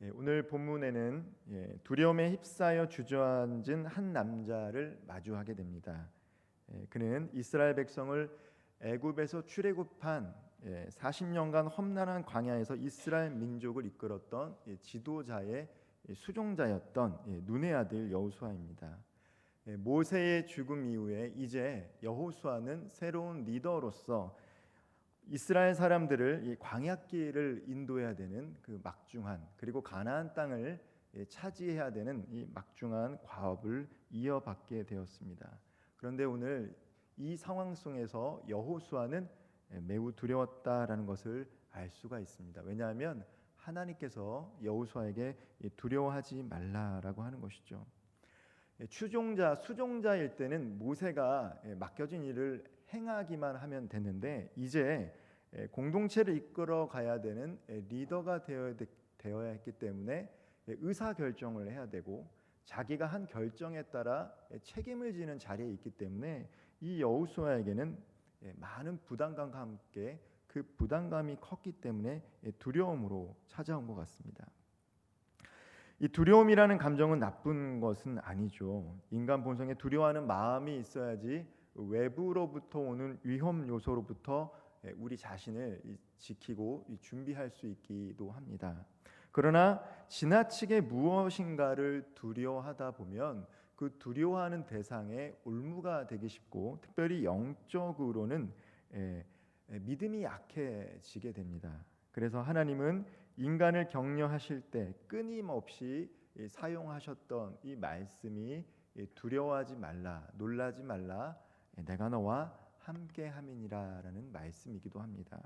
오늘 본문에는 두려움에 휩싸여 주저앉은 한 남자를 마주하게 됩니다. 그는 이스라엘 백성을 애굽에서 출애굽한 40년간 험난한 광야에서 이스라엘 민족을 이끌었던 지도자의 수종자였던 눈의 아들 여호수아입니다. 모세의 죽음 이후에 이제 여호수아는 새로운 리더로서 이스라엘 사람들을 이 광야길을 인도해야 되는 그 막중한, 그리고 가나안 땅을 차지해야 되는 이 막중한 과업을 이어받게 되었습니다. 그런데 오늘 이 상황 속에서 여호수아는 매우 두려웠다라는 것을 알 수가 있습니다. 왜냐하면 하나님께서 여호수아에게 두려워하지 말라라고 하는 것이죠. 수종자일 때는 모세가 맡겨진 일을 행하기만 하면 됐는데, 이제 공동체를 이끌어 가야 되는 리더가 되어야 했기 때문에 의사 결정을 해야 되고, 자기가 한 결정에 따라 책임을 지는 자리에 있기 때문에 이 여호수아에게는 많은 부담감과 함께 그 부담감이 컸기 때문에 두려움으로 찾아온 것 같습니다. 이 두려움이라는 감정은 나쁜 것은 아니죠. 인간 본성에 두려워하는 마음이 있어야지 외부로부터 오는 위험 요소로부터 우리 자신을 지키고 준비할 수 있기도 합니다. 그러나 지나치게 무엇인가를 두려워하다 보면 그 두려워하는 대상에 올무가 되기 쉽고, 특별히 영적으로는 믿음이 약해지게 됩니다. 그래서 하나님은 인간을 격려하실 때 끊임없이 사용하셨던 이 말씀이 두려워하지 말라, 놀라지 말라, 내가 너와 함께함이니라라는 말씀이기도 합니다.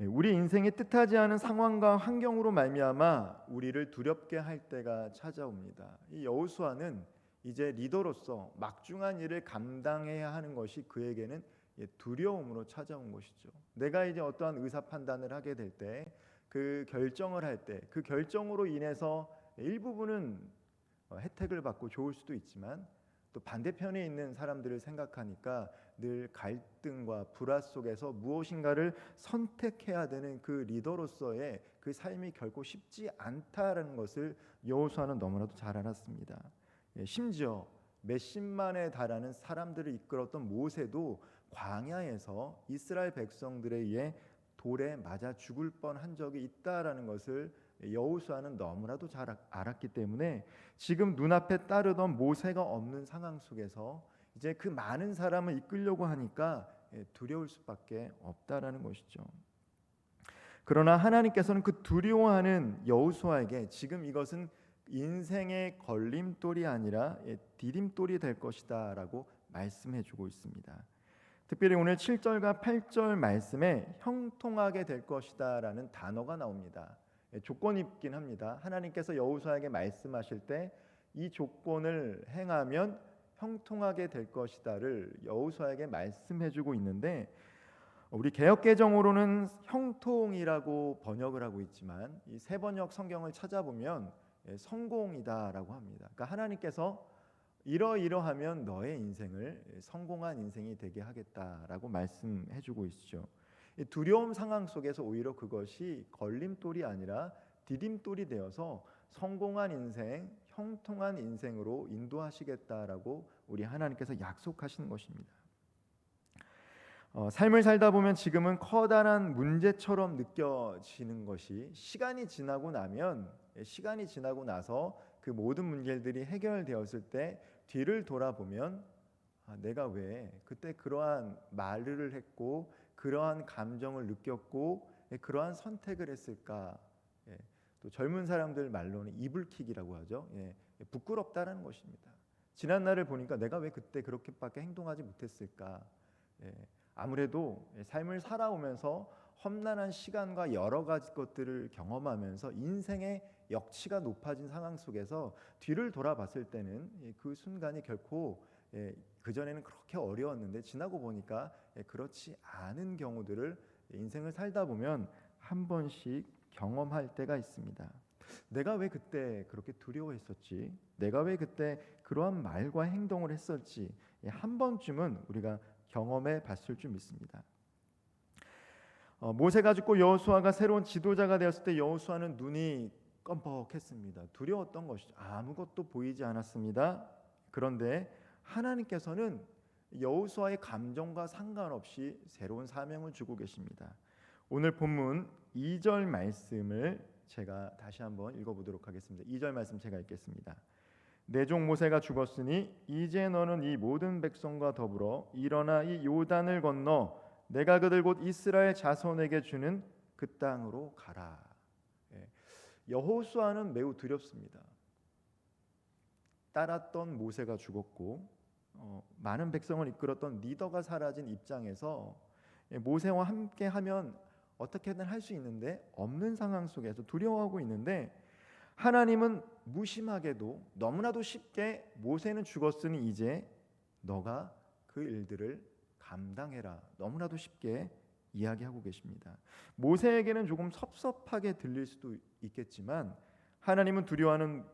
우리 인생의 뜻하지 않은 상황과 환경으로 말미암아 우리를 두렵게 할 때가 찾아옵니다. 이 여호수아는 이제 리더로서 막중한 일을 감당해야 하는 것이 그에게는 두려움으로 찾아온 것이죠. 내가 이제 어떠한 의사 판단을 하게 될 때, 그 결정을 할 때, 그 결정으로 인해서 일부분은 혜택을 받고 좋을 수도 있지만, 또 반대편에 있는 사람들을 생각하니까 늘 갈등과 불화 속에서 무엇인가를 선택해야 되는 그 리더로서의 그 삶이 결코 쉽지 않다라는 것을 여호수아는 너무나도 잘 알았습니다. 심지어 몇십만에 달하는 사람들을 이끌었던 모세도 광야에서 이스라엘 백성들에 의해 돌에 맞아 죽을 뻔한 적이 있다라는 것을 여호수아는 너무나도 잘 알았기 때문에 지금 눈앞에 따르던 모세가 없는 상황 속에서 이제 그 많은 사람을 이끌려고 하니까 두려울 수밖에 없다라는 것이죠. 그러나 하나님께서는 그 두려워하는 여호수아에게 지금 이것은 인생의 걸림돌이 아니라 디딤돌이 될 것이다 라고 말씀해 주고 있습니다. 특별히 오늘 7절과 8절 말씀에 형통하게 될 것이다 라는 단어가 나옵니다. 조건이 있긴 합니다. 하나님께서 여호수아에게 말씀하실 때 이 조건을 행하면 형통하게 될 것이다를 여호수아에게 말씀해 주고 있는데, 우리 개역개정으로는 형통이라고 번역을 하고 있지만 이 세 번역 성경을 찾아보면 성공이다라고 합니다. 그러니까 하나님께서 이러이러하면 너의 인생을 성공한 인생이 되게 하겠다라고 말씀해주고 있죠. 두려움 상황 속에서 오히려 그것이 걸림돌이 아니라 디딤돌이 되어서 성공한 인생, 형통한 인생으로 인도하시겠다라고 우리 하나님께서 약속하시는 것입니다. 삶을 살다 보면 지금은 커다란 문제처럼 느껴지는 것이 시간이 지나고 나서 그 모든 문제들이 해결되었을 때 뒤를 돌아보면 내가 왜 그때 그러한 말을 했고 그러한 감정을 느꼈고 그러한 선택을 했을까. 또 젊은 사람들 말로는 이불킥이라고 하죠. 부끄럽다는 것입니다. 지난 날을 보니까 내가 왜 그때 그렇게밖에 행동하지 못했을까. 아무래도 삶을 살아오면서 험난한 시간과 여러 가지 것들을 경험하면서 인생의 역치가 높아진 상황 속에서 뒤를 돌아봤을 때는 그 순간이 결코 그전에는 그렇게 어려웠는데 지나고 보니까 그렇지 않은 경우들을 인생을 살다 보면 한 번씩 경험할 때가 있습니다. 내가 왜 그때 그렇게 두려워했었지? 내가 왜 그때 그러한 말과 행동을 했었지? 한 번쯤은 우리가 경험해 봤을 줄 믿습니다. 모세가 죽고 여호수아가 새로운 지도자가 되었을 때 여호수아는 눈이 껌뻑했습니다. 두려웠던 것이죠. 아무것도 보이지 않았습니다. 그런데 하나님께서는 여호수아의 감정과 상관없이 새로운 사명을 주고 계십니다. 오늘 본문 2절 말씀을 제가 다시 한번 읽어보도록 하겠습니다. 2절 말씀 제가 읽겠습니다. 내 종 모세가 죽었으니 이제 너는 이 모든 백성과 더불어 일어나 이 요단을 건너 내가 그들 곧 이스라엘 자손에게 주는 그 땅으로 가라. 여호수아는 매우 두렵습니다. 따랐던 모세가 죽었고 많은 백성을 이끌었던 리더가 사라진 입장에서 모세와 함께하면 어떻게든 할 수 있는데 없는 상황 속에서 두려워하고 있는데, 하나님은 무심하게도 너무나도 쉽게 모세는 죽었으니 이제 너가 그 일들을 감당해라, 너무나도 쉽게 이야기하고 계십니다. 모세에게는 조금 섭섭하게 들릴 수도 있겠지만 하나님은 두려워하는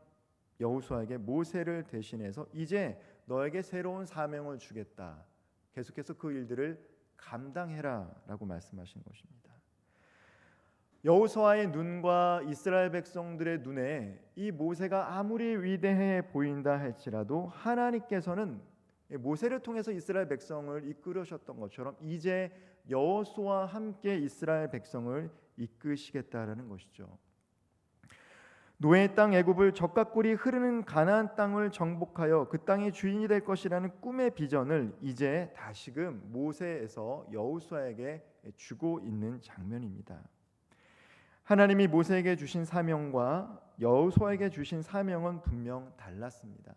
여호수아에게 모세를 대신해서 이제 너에게 새로운 사명을 주겠다, 계속해서 그 일들을 감당해라 라고 말씀하신 것입니다. 여호수아의 눈과 이스라엘 백성들의 눈에 이 모세가 아무리 위대해 보인다 할지라도 하나님께서는 모세를 통해서 이스라엘 백성을 이끌으셨던 것처럼 이제 여호수아와 함께 이스라엘 백성을 이끄시겠다라는 것이죠. 노예의 땅 애굽을 젖과 꿀이 흐르는 가나안 땅을 정복하여 그 땅의 주인이 될 것이라는 꿈의 비전을 이제 다시금 모세에서 여호수아에게 주고 있는 장면입니다. 하나님이 모세에게 주신 사명과 여호수아에게 주신 사명은 분명 달랐습니다.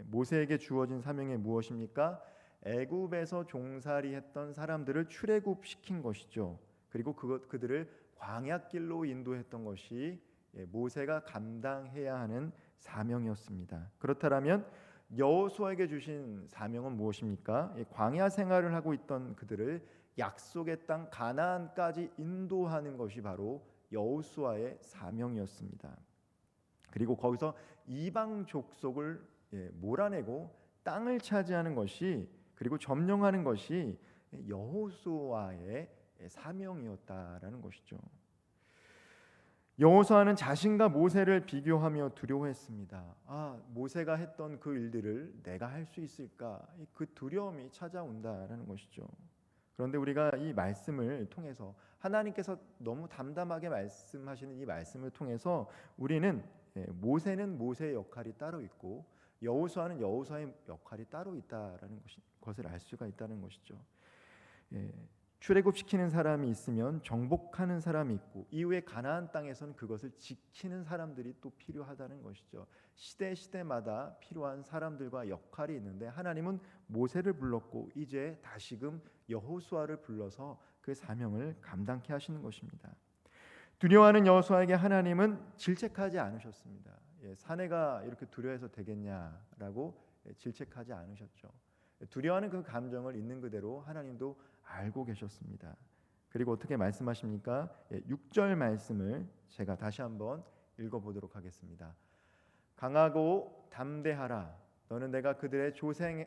모세에게 주어진 사명이 무엇입니까? 애굽에서 종살이했던 사람들을 출애굽시킨 것이죠. 그리고 그들을 광야길로 인도했던 것이 모세가 감당해야 하는 사명이었습니다. 그렇다면 여호수아에게 주신 사명은 무엇입니까? 광야 생활을 하고 있던 그들을 약속의 땅 가나안까지 인도하는 것이 바로 여호수아의 사명이었습니다. 그리고 거기서 이방 족속을 몰아내고 땅을 차지하는 것이, 그리고 점령하는 것이 여호수아의 사명이었다라는 것이죠. 여호수아는 자신과 모세를 비교하며 두려워했습니다. 모세가 했던 그 일들을 내가 할 수 있을까? 그 두려움이 찾아온다라는 것이죠. 그런데 우리가 이 말씀을 통해서, 하나님께서 너무 담담하게 말씀하시는 이 말씀을 통해서 우리는 모세는 모세의 역할이 따로 있고 여호수아는 여호수아의 역할이 따로 있다라는 것을 알 수가 있다는 것이죠. 출애굽시키는 사람이 있으면 정복하는 사람이 있고, 이후에 가나안 땅에서는 그것을 지키는 사람들이 또 필요하다는 것이죠. 시대마다 필요한 사람들과 역할이 있는데 하나님은 모세를 불렀고 이제 다시금 여호수아를 불러서 그 사명을 감당케 하시는 것입니다. 두려워하는 여호수아에게 하나님은 질책하지 않으셨습니다. 사내가 이렇게 두려워해서 되겠냐라고 질책하지 않으셨죠. 두려워하는 그 감정을 있는 그대로 하나님도 알고 계셨습니다. 그리고 어떻게 말씀하십니까? 6절 말씀을 제가 다시 한번 읽어보도록 하겠습니다. 강하고 담대하라. 너는 내가 그들의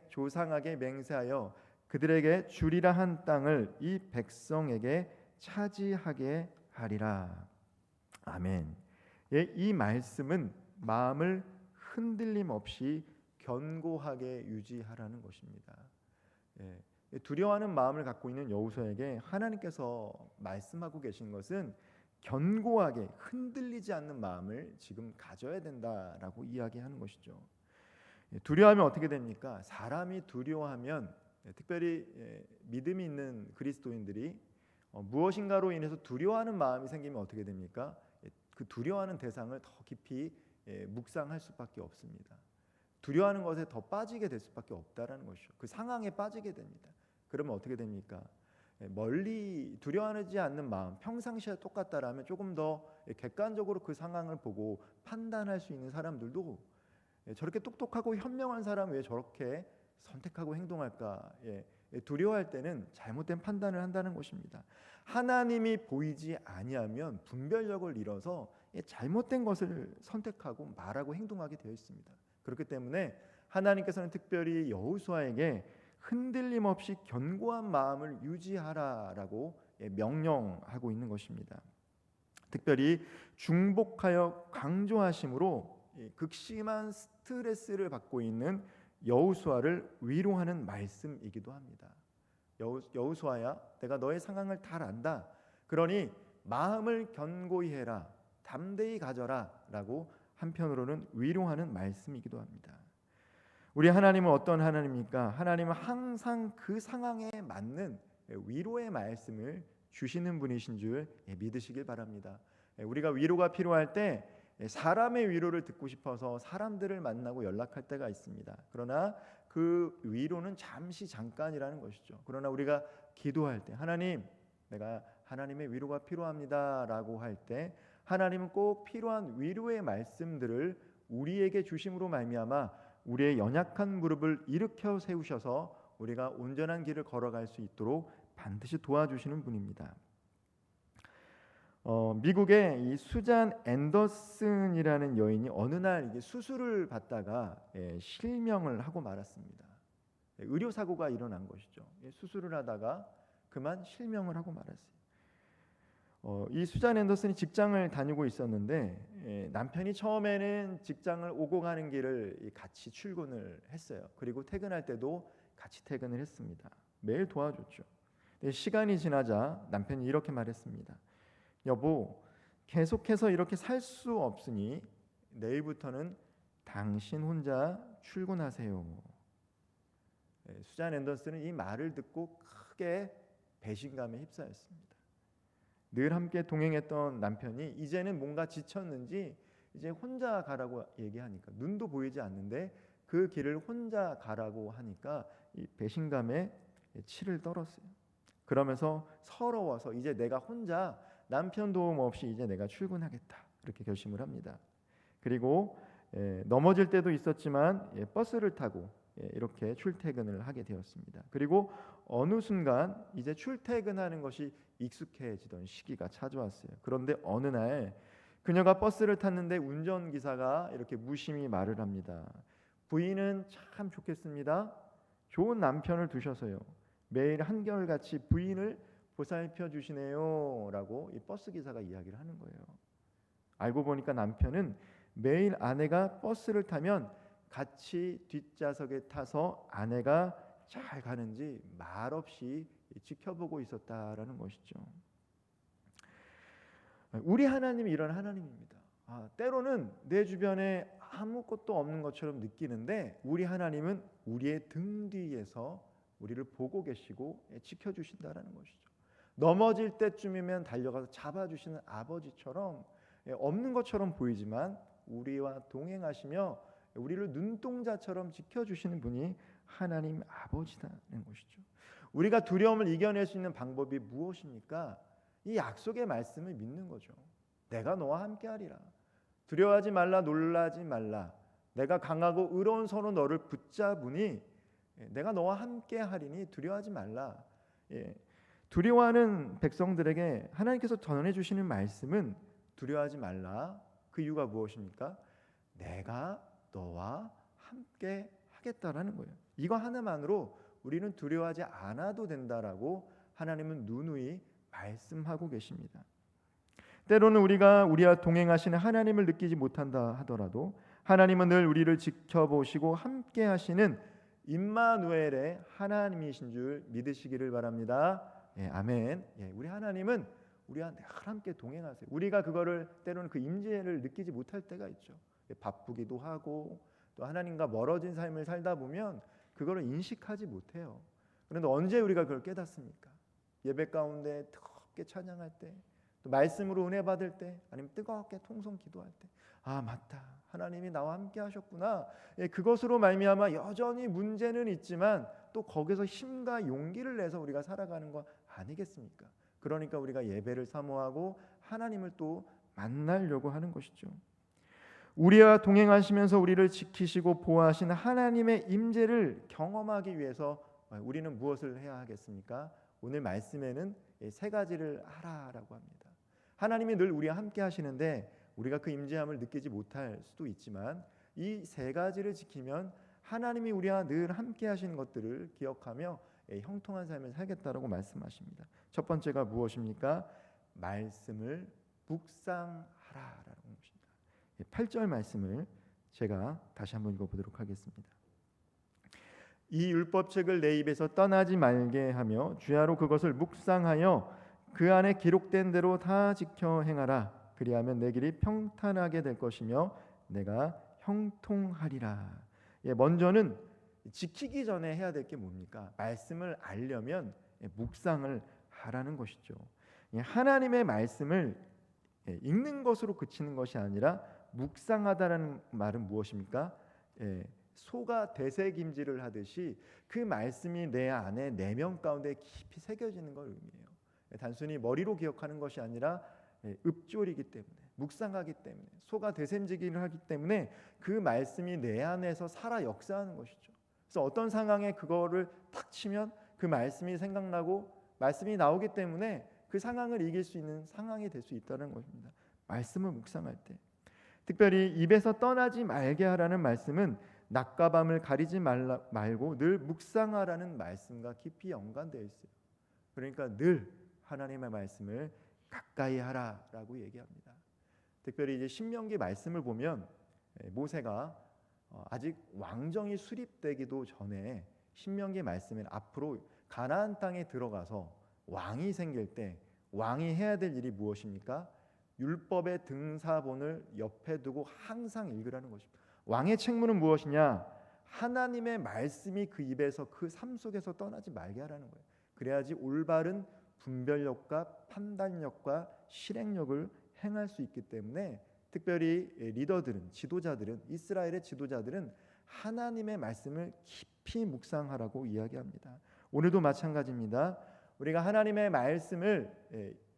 조상에게 맹세하여 그들에게 주리라 한 땅을 이 백성에게 차지하게 하리라. 아멘. 이 말씀은 마음을 흔들림 없이 견고하게 유지하라는 것입니다. 두려워하는 마음을 갖고 있는 여호수아에게 하나님께서 말씀하고 계신 것은 견고하게 흔들리지 않는 마음을 지금 가져야 된다라고 이야기하는 것이죠. 두려워하면 어떻게 됩니까? 사람이 두려워하면, 특별히 믿음이 있는 그리스도인들이 무엇인가로 인해서 두려워하는 마음이 생기면 어떻게 됩니까? 그 두려워하는 대상을 더 깊이 묵상할 수밖에 없습니다. 두려워하는 것에 더 빠지게 될 수밖에 없다라는 것이죠. 그 상황에 빠지게 됩니다. 그러면 어떻게 됩니까? 멀리 두려워하지 않는 마음, 평상시에 똑같다라면 조금 더 객관적으로 그 상황을 보고 판단할 수 있는 사람들도 저렇게 똑똑하고 현명한 사람 왜 저렇게 선택하고 행동할까? 두려워할 때는 잘못된 판단을 한다는 것입니다. 하나님이 보이지 아니하면 분별력을 잃어서 잘못된 것을 선택하고 말하고 행동하게 되어 있습니다. 그렇기 때문에 하나님께서는 특별히 여호수아에게 흔들림 없이 견고한 마음을 유지하라라고 명령하고 있는 것입니다. 특별히 중복하여 강조하심으로 극심한 스트레스를 받고 있는 여호수아를 위로하는 말씀이기도 합니다. 여호수아야, 내가 너의 상황을 잘 안다. 그러니 마음을 견고히 해라, 담대히 가져라 라고 한편으로는 위로하는 말씀이기도 합니다. 우리 하나님은 어떤 하나님입니까? 하나님은 항상 그 상황에 맞는 위로의 말씀을 주시는 분이신 줄 믿으시길 바랍니다. 우리가 위로가 필요할 때 사람의 위로를 듣고 싶어서 사람들을 만나고 연락할 때가 있습니다. 그러나 그 위로는 잠깐이라는 것이죠. 그러나 우리가 기도할 때 하나님, 내가 하나님의 위로가 필요합니다라고 할 때 하나님은 꼭 필요한 위로의 말씀들을 우리에게 주심으로 말미암아 우리의 연약한 무릎을 일으켜 세우셔서 우리가 온전한 길을 걸어갈 수 있도록 반드시 도와주시는 분입니다. 미국의 이 수잔 앤더슨이라는 여인이 어느 날 이게 수술을 받다가 실명을 하고 말았습니다. 의료 사고가 일어난 것이죠. 수술을 하다가 그만 실명을 하고 말았어요. 이 수잔 앤더슨이 직장을 다니고 있었는데 남편이 처음에는 직장을 오고 가는 길을 같이 출근을 했어요. 그리고 퇴근할 때도 같이 퇴근을 했습니다. 매일 도와줬죠. 시간이 지나자 남편이 이렇게 말했습니다. 여보, 계속해서 이렇게 살 수 없으니 내일부터는 당신 혼자 출근하세요. 수잔 앤더슨은 이 말을 듣고 크게 배신감에 휩싸였습니다. 늘 함께 동행했던 남편이 이제는 뭔가 지쳤는지 이제 혼자 가라고 얘기하니까, 눈도 보이지 않는데 그 길을 혼자 가라고 하니까 이 배신감에 치를 떨었어요. 그러면서 서러워서 이제 내가 혼자 남편 도움 없이 이제 내가 출근하겠다, 이렇게 결심을 합니다. 그리고 넘어질 때도 있었지만 버스를 타고 이렇게 출퇴근을 하게 되었습니다. 그리고 어느 순간 이제 출퇴근하는 것이 익숙해지던 시기가 찾아왔어요. 그런데 어느 날 그녀가 버스를 탔는데 운전기사가 이렇게 무심히 말을 합니다. 부인은 참 좋겠습니다. 좋은 남편을 두셔서요, 매일 한결같이 부인을 보살펴 주시네요 라고 이 버스기사가 이야기를 하는 거예요. 알고 보니까 남편은 매일 아내가 버스를 타면 같이 뒷좌석에 타서 아내가 잘 가는지 말없이 지켜보고 있었다라는 것이죠. 우리 하나님이 이런 하나님입니다. 때로는 내 주변에 아무것도 없는 것처럼 느끼는데 우리 하나님은 우리의 등 뒤에서 우리를 보고 계시고 지켜주신다라는 것이죠. 넘어질 때쯤이면 달려가서 잡아주시는 아버지처럼 없는 것처럼 보이지만 우리와 동행하시며 우리를 눈동자처럼 지켜주시는 분이 하나님 아버지라는 것이죠. 우리가 두려움을 이겨낼 수 있는 방법이 무엇입니까? 이 약속의 말씀을 믿는 거죠. 내가 너와 함께하리라. 두려워하지 말라, 놀라지 말라. 내가 강하고 의로운 손으로 너를 붙잡으니 내가 너와 함께하리니 두려워하지 말라. 두려워하는 백성들에게 하나님께서 전해주시는 말씀은 두려워하지 말라. 그 이유가 무엇입니까? 내가 너와 함께 하겠다라는 거예요. 이거 하나만으로 우리는 두려워하지 않아도 된다라고 하나님은 누누이 말씀하고 계십니다. 때로는 우리와 동행하시는 하나님을 느끼지 못한다 하더라도 하나님은 늘 우리를 지켜보시고 함께 하시는 임마누엘의 하나님이신 줄 믿으시기를 바랍니다. 아멘. 우리 하나님은 우리와 늘 함께 동행하세요. 우리가 그거를 때로는 그 임재를 느끼지 못할 때가 있죠. 바쁘기도 하고 또 하나님과 멀어진 삶을 살다 보면 그거를 인식하지 못해요. 그런데 언제 우리가 그걸 깨닫습니까? 예배 가운데 뜨겁게 찬양할 때, 또 말씀으로 은혜 받을 때, 아니면 뜨겁게 통성 기도할 때, 맞다, 하나님이 나와 함께 하셨구나. 그것으로 말미암아 여전히 문제는 있지만 또 거기서 힘과 용기를 내서 우리가 살아가는 거 아니겠습니까? 그러니까 우리가 예배를 사모하고 하나님을 또 만나려고 하는 것이죠. 우리와 동행하시면서 우리를 지키시고 보호하시는 하나님의 임재를 경험하기 위해서 우리는 무엇을 해야 하겠습니까? 오늘 말씀에는 세 가지를 하라라고 합니다. 하나님이 늘 우리와 함께 하시는데 우리가 그 임재함을 느끼지 못할 수도 있지만 이 세 가지를 지키면 하나님이 우리와 늘 함께 하시는 것들을 기억하며 형통한 삶을 살겠다라고 말씀하십니다. 첫 번째가 무엇입니까? 말씀을 묵상하라라는 것입니다. 8절 말씀을 제가 다시 한번 읽어보도록 하겠습니다. 이 율법책을 내 입에서 떠나지 말게 하며 주야로 그것을 묵상하여 그 안에 기록된 대로 다 지켜 행하라. 그리하면 내 길이 평탄하게 될 것이며 내가 형통하리라. 먼저는 지키기 전에 해야 될 게 뭡니까? 말씀을 알려면 묵상을 하라는 것이죠. 하나님의 말씀을 읽는 것으로 그치는 것이 아니라 묵상하다라는 말은 무엇입니까? 소가 되새김질을 하듯이 그 말씀이 내 안에 내면 가운데 깊이 새겨지는 걸 의미해요. 단순히 머리로 기억하는 것이 아니라 읊조리기 때문에, 묵상하기 때문에, 소가 되새김질을 하기 때문에 그 말씀이 내 안에서 살아 역사하는 것이죠. 그래서 어떤 상황에 그거를 탁 치면 그 말씀이 생각나고 말씀이 나오기 때문에 그 상황을 이길 수 있는 상황이 될 수 있다는 것입니다. 말씀을 묵상할 때, 특별히 입에서 떠나지 말게 하라는 말씀은 낮과 밤을 가리지 말고 늘 묵상하라는 말씀과 깊이 연관되어 있어요. 그러니까 늘 하나님의 말씀을 가까이 하라라고 얘기합니다. 특별히 이제 신명기 말씀을 보면 모세가 아직 왕정이 수립되기도 전에 신명기 말씀은 앞으로 가나안 땅에 들어가서 왕이 생길 때 왕이 해야 될 일이 무엇입니까? 율법의 등사본을 옆에 두고 항상 읽으라는 것입니다. 왕의 책무는 무엇이냐? 하나님의 말씀이 그 입에서 그 삶 속에서 떠나지 말게 하라는 거예요. 그래야지 올바른 분별력과 판단력과 실행력을 행할 수 있기 때문에 특별히 리더들은, 지도자들은, 이스라엘의 지도자들은 하나님의 말씀을 깊이 묵상하라고 이야기합니다. 오늘도 마찬가지입니다. 우리가 하나님의 말씀을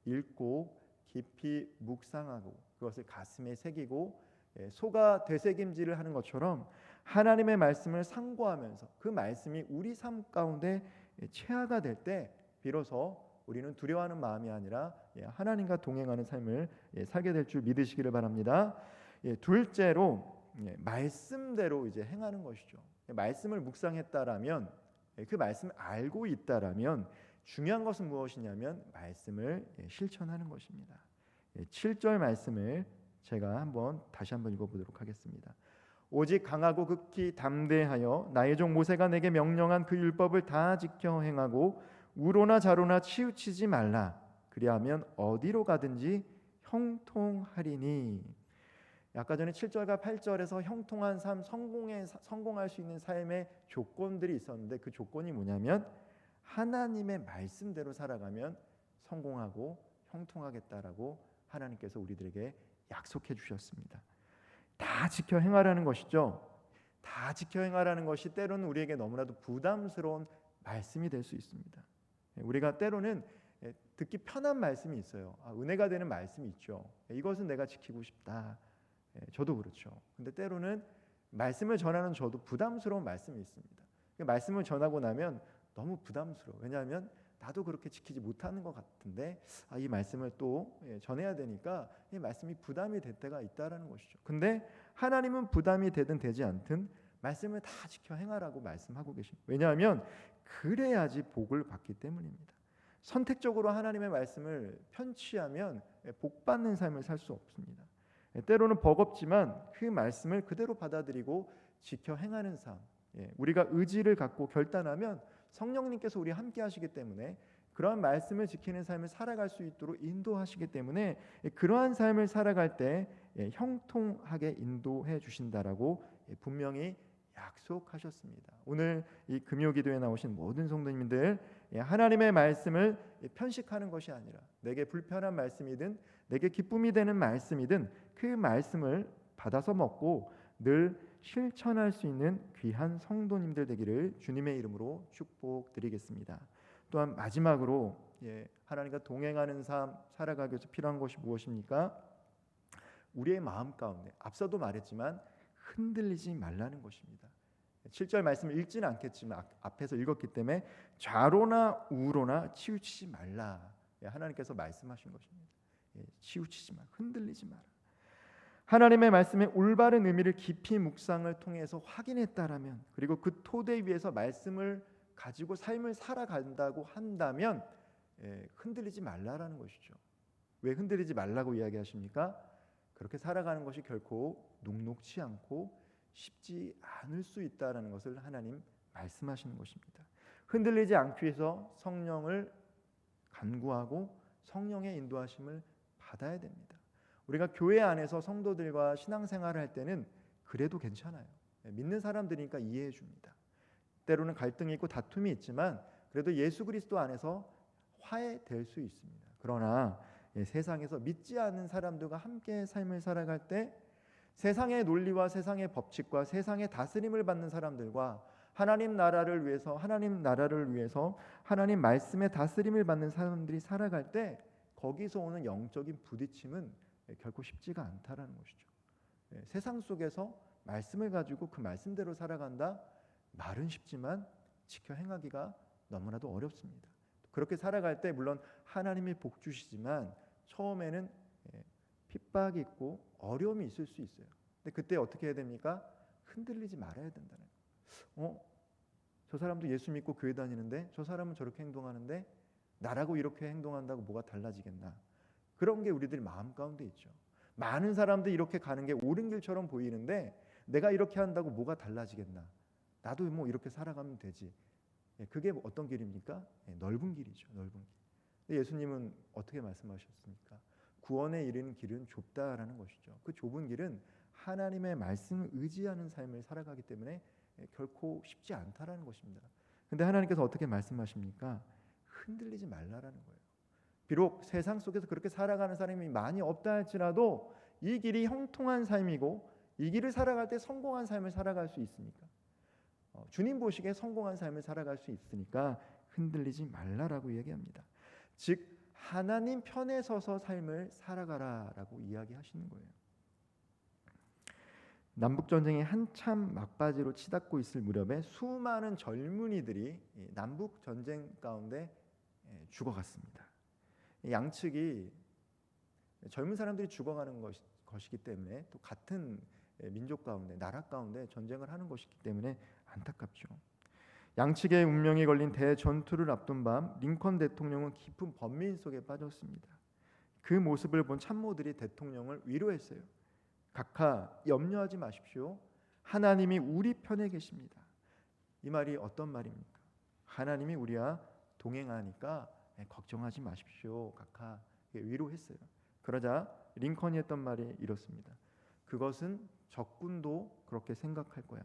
읽고 깊이 묵상하고 그것을 가슴에 새기고 소가 되새김질을 하는 것처럼 하나님의 말씀을 상고하면서 그 말씀이 우리 삶 가운데 체화가 될 때 비로소 우리는 두려워하는 마음이 아니라 하나님과 동행하는 삶을 살게 될 줄 믿으시기를 바랍니다. 둘째로 말씀대로 이제 행하는 것이죠. 말씀을 묵상했다라면, 그 말씀을 알고 있다라면 중요한 것은 무엇이냐면 말씀을 실천하는 것입니다. 7절 말씀을 제가 다시 한번 읽어보도록 하겠습니다. 오직 강하고 극히 담대하여 나의 종 모세가 내게 명령한 그 율법을 다 지켜 행하고 우로나 좌로나 치우치지 말라. 그리하면 어디로 가든지 형통하리니. 아까 전에 7절과 8절에서 형통한 삶, 성공할 수 있는 삶의 조건들이 있었는데 그 조건이 뭐냐면 하나님의 말씀대로 살아가면 성공하고 형통하겠다라고 하나님께서 우리들에게 약속해 주셨습니다. 다 지켜 행하라는 것이죠. 다 지켜 행하라는 것이 때로는 우리에게 너무나도 부담스러운 말씀이 될 수 있습니다. 우리가 때로는 듣기 편한 말씀이 있어요. 은혜가 되는 말씀이 있죠. 이것은 내가 지키고 싶다. 저도 그렇죠. 근데 때로는 말씀을 전하는 저도 부담스러운 말씀이 있습니다. 말씀을 전하고 나면 너무 부담스러워. 왜냐하면 나도 그렇게 지키지 못하는 것 같은데 이 말씀을 또 전해야 되니까 이 말씀이 부담이 될 때가 있다라는 것이죠. 근데 하나님은 부담이 되든 되지 않든 말씀을 다 지켜 행하라고 말씀하고 계십니다. 왜냐하면 그래야지 복을 받기 때문입니다. 선택적으로 하나님의 말씀을 편취하면 복 받는 삶을 살 수 없습니다. 때로는 버겁지만 그 말씀을 그대로 받아들이고 지켜 행하는 삶, 우리가 의지를 갖고 결단하면 성령님께서 우리 함께 하시기 때문에 그러한 말씀을 지키는 삶을 살아갈 수 있도록 인도하시기 때문에 그러한 삶을 살아갈 때 형통하게 인도해 주신다라고 분명히 약속하셨습니다. 오늘 이 금요기도에 나오신 모든 성도님들, 하나님의 말씀을 편식하는 것이 아니라 내게 불편한 말씀이든 내게 기쁨이 되는 말씀이든 그 말씀을 받아서 먹고 늘 실천할 수 있는 귀한 성도님들 되기를 주님의 이름으로 축복드리겠습니다. 또한 마지막으로 하나님과 동행하는 삶 살아가기 위해서 필요한 것이 무엇입니까? 우리의 마음 가운데 앞서도 말했지만 흔들리지 말라는 것입니다. 7절 말씀을 읽지는 않겠지만 앞에서 읽었기 때문에 좌로나 우로나 치우치지 말라. 하나님께서 말씀하신 것입니다. 치우치지 마, 흔들리지 마라. 하나님의 말씀의 올바른 의미를 깊이 묵상을 통해서 확인했다라면, 그리고 그 토대 위에서 말씀을 가지고 삶을 살아간다고 한다면 흔들리지 말라라는 것이죠. 왜 흔들리지 말라고 이야기하십니까? 그렇게 살아가는 것이 결코 녹록치 않고 쉽지 않을 수 있다라는 것을 하나님 말씀하시는 것입니다. 흔들리지 않기 위해서 성령을 간구하고 성령의 인도하심을 받아야 됩니다. 우리가 교회 안에서 성도들과 신앙생활을 할 때는 그래도 괜찮아요. 믿는 사람들이니까 이해해 줍니다. 때로는 갈등이 있고 다툼이 있지만 그래도 예수 그리스도 안에서 화해될 수 있습니다. 그러나 세상에서 믿지 않는 사람들과 함께 삶을 살아갈 때 세상의 논리와 세상의 법칙과 세상의 다스림을 받는 사람들과 하나님 나라를 위해서 하나님 말씀의 다스림을 받는 사람들이 살아갈 때 거기서 오는 영적인 부딪힘은 결코 쉽지가 않다라는 것이죠. 세상 속에서 말씀을 가지고 그 말씀대로 살아간다. 말은 쉽지만 지켜 행하기가 너무나도 어렵습니다. 그렇게 살아갈 때 물론 하나님이 복 주시지만 처음에는 핍박이 있고 어려움이 있을 수 있어요. 근데 그때 어떻게 해야 됩니까? 흔들리지 말아야 된다는 거예요. 저 사람도 예수 믿고 교회 다니는데 저 사람은 저렇게 행동하는데 나라고 이렇게 행동한다고 뭐가 달라지겠나? 그런 게 우리들 마음 가운데 있죠. 많은 사람들이 이렇게 가는 게 옳은 길처럼 보이는데 내가 이렇게 한다고 뭐가 달라지겠나? 나도 뭐 이렇게 살아가면 되지. 그게 어떤 길입니까? 넓은 길이죠. 넓은 길. 예수님은 어떻게 말씀하셨습니까? 구원에 이르는 길은 좁다라는 것이죠. 그 좁은 길은 하나님의 말씀을 의지하는 삶을 살아가기 때문에 결코 쉽지 않다라는 것입니다. 근데 하나님께서 어떻게 말씀하십니까? 흔들리지 말라라는 거예요. 비록 세상 속에서 그렇게 살아가는 사람이 많이 없다 할지라도 이 길이 형통한 삶이고 이 길을 살아갈 때 성공한 삶을 살아갈 수 있으니까 주님 보시기에 성공한 삶을 살아갈 수 있으니까 흔들리지 말라라고 얘기합니다. 즉 하나님 편에 서서 삶을 살아가라라고 이야기하시는 거예요. 남북전쟁이 한참 막바지로 치닫고 있을 무렵에 수많은 젊은이들이 남북전쟁 가운데 죽어갔습니다. 양측이 젊은 사람들이 죽어가는 것이기 때문에 또 같은 민족 가운데 나라 가운데 전쟁을 하는 것이기 때문에 안타깝죠. 양측의 운명이 걸린 대전투를 앞둔 밤 링컨 대통령은 깊은 번민 속에 빠졌습니다. 그 모습을 본 참모들이 대통령을 위로했어요. 각하 염려하지 마십시오. 하나님이 우리 편에 계십니다. 이 말이 어떤 말입니까? 하나님이 우리와 동행하니까 걱정하지 마십시오. 각하 위로했어요. 그러자 링컨이 했던 말이 이렇습니다. 그것은 적군도 그렇게 생각할 거야.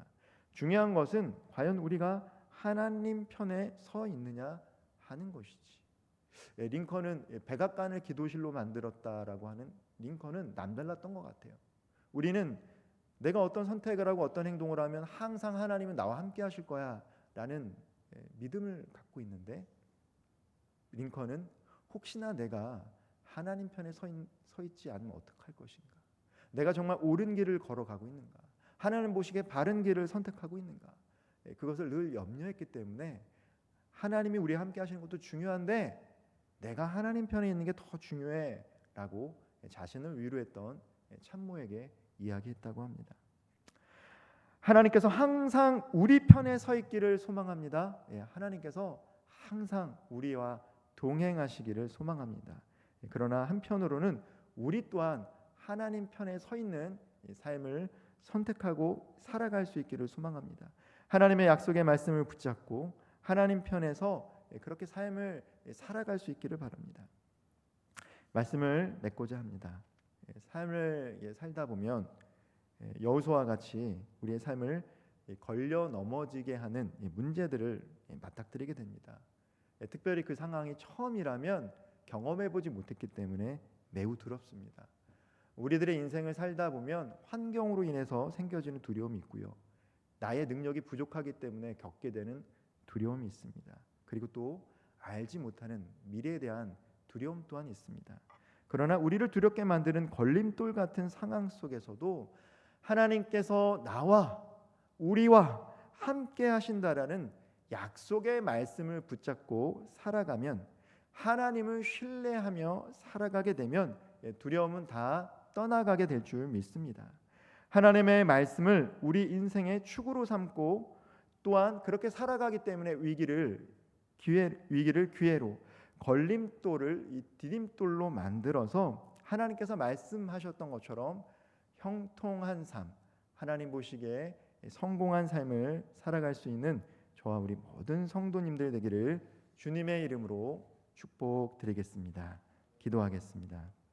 중요한 것은 과연 우리가 하나님 편에 서 있느냐 하는 것이지. 링컨은 백악관을 기도실로 만들었다라고 하는 링컨은 남달랐던 것 같아요. 우리는 내가 어떤 선택을 하고 어떤 행동을 하면 항상 하나님은 나와 함께 하실 거야 라는 믿음을 갖고 있는데 링컨은 혹시나 내가 하나님 편에 서 있지 않으면 어떡할 것인가? 내가 정말 옳은 길을 걸어가고 있는가? 하나님 보시기에 바른 길을 선택하고 있는가? 그것을 늘 염려했기 때문에 하나님이 우리와 함께 하시는 것도 중요한데 내가 하나님 편에 있는 게 더 중요해 라고 자신을 위로했던 참모에게 이야기했다고 합니다. 하나님께서 항상 우리 편에 서 있기를 소망합니다. 하나님께서 항상 우리와 동행하시기를 소망합니다. 그러나 한편으로는 우리 또한 하나님 편에 서 있는 삶을 선택하고 살아갈 수 있기를 소망합니다. 하나님의 약속의 말씀을 붙잡고 하나님 편에서 그렇게 삶을 살아갈 수 있기를 바랍니다. 말씀을 맺고자 합니다. 삶을 살다 보면 여호수아와 같이 우리의 삶을 걸려 넘어지게 하는 문제들을 맞닥뜨리게 됩니다. 특별히 그 상황이 처음이라면 경험해보지 못했기 때문에 매우 두렵습니다. 우리들의 인생을 살다 보면 환경으로 인해서 생겨지는 두려움이 있고요. 나의 능력이 부족하기 때문에 겪게 되는 두려움이 있습니다. 그리고 또 알지 못하는 미래에 대한 두려움 또한 있습니다. 그러나 우리를 두렵게 만드는 걸림돌 같은 상황 속에서도 하나님께서 나와 우리와 함께 하신다라는 약속의 말씀을 붙잡고 살아가면 하나님을 신뢰하며 살아가게 되면 두려움은 다 떠나가게 될 줄 믿습니다. 하나님의 말씀을 우리 인생의 축으로 삼고 또한 그렇게 살아가기 때문에 위기를 기회로, 걸림돌을 이 디딤돌로 만들어서 하나님께서 말씀하셨던 것처럼 형통한 삶, 하나님 보시기에 성공한 삶을 살아갈 수 있는 저와 우리 모든 성도님들 되기를 주님의 이름으로 축복드리겠습니다. 기도하겠습니다.